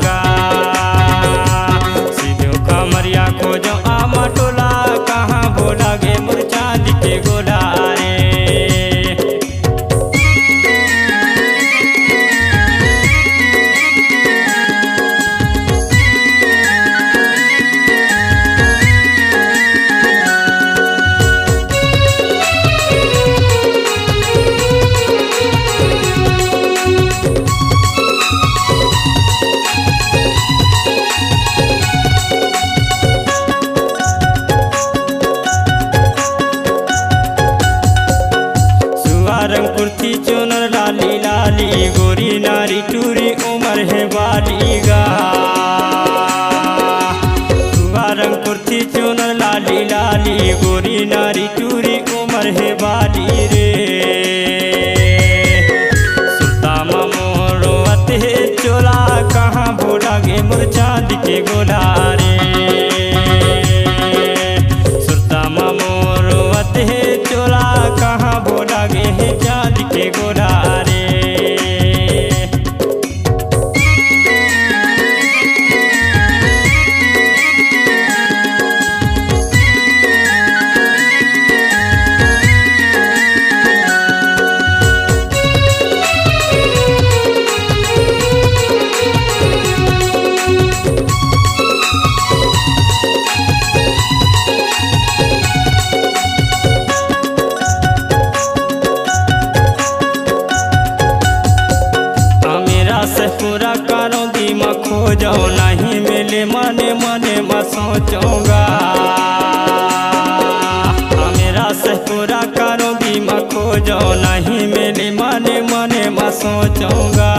गा। सीधो कमरिया खोजो आमा टोला कहाँ भोला गे मोर चांदी के गोला रे। रंग कुर्ती चुनर लाली लाली गोरी नारी टूरी उमर है बाली गा। रंग कुर्ती चुनर लाली लाली गोरी नारी टूरी उमर है बाली रे। सुल्तामा मोरो अते चोला कहाँ भोला गे मोर चांदी के गोला रे। सुल्तामा मोरो अते चोला कहाँ भोला गे चांदी के गोला रे। पूरा करो दीमा खोजो नहीं मिले मने मने में सोचूंगा। मेरा से पूरा करो दीमा खोजो नहीं मिले मने मने में सोचूंगा।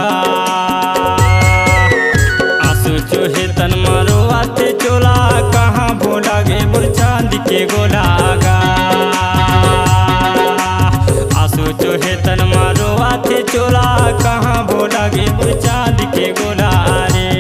आंसू चूहे तन मारो आते चोला कहाँ भोला गे मोर चांदी के गोला गा। आंसू चूहे तन मारो आते चोला कहाँ भोला गे मोर चांदी के गोला रे।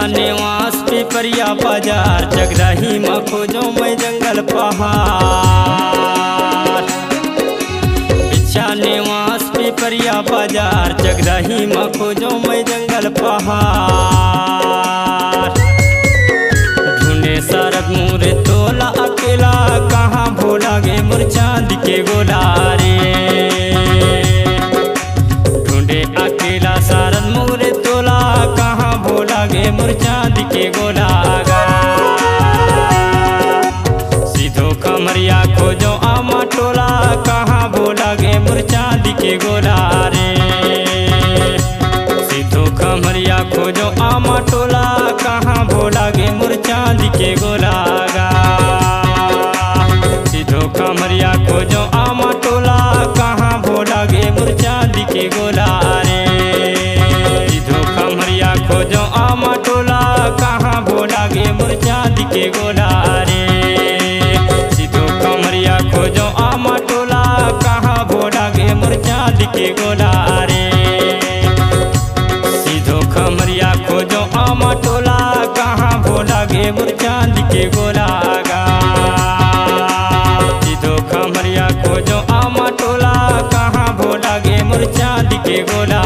निवास पिपरिया बाजार जगदाही में खोजो मैं जंगल पहाड़। बिछा निवास पिपरिया बाजार जगदाही में खोजो मैं जंगल पहाड़। ढूंढे सरग मोरे तोला अकेला कहाँ भोला गे मोर चांदी के गोला रे। ढूंढे अकेला सरग मोरे तोला कहाँ भोला गे मोर चांदी के गोला गा। सीधो कमरिया खोजो आमा टोला कहाँ भोला गे मोर चांदी के गोला रे। सीधो कमरिया खोजो आमा टोला कहाँ भोला गे मोर चांदी के गोला गा। सीधो कमरिया खोजो आमा टोला कहाँ भोला गे मोर चांदी के गोला रे। सीधो कमरिया खोजो आमा टोला कहाँ भोला गे मोर चांदी के गोला रे। सीधो कमरिया खोजो आमा टोला कहाँ भोला गे मोर चांदी के गोला रे। सीधो कमरिया खोजो आमा टोला कहाँ भोला गे मोर चांदी के गोला गा। सीधो कमरिया खोजो आमा टोला कहाँ भोला गे मोर चांदी के गोला।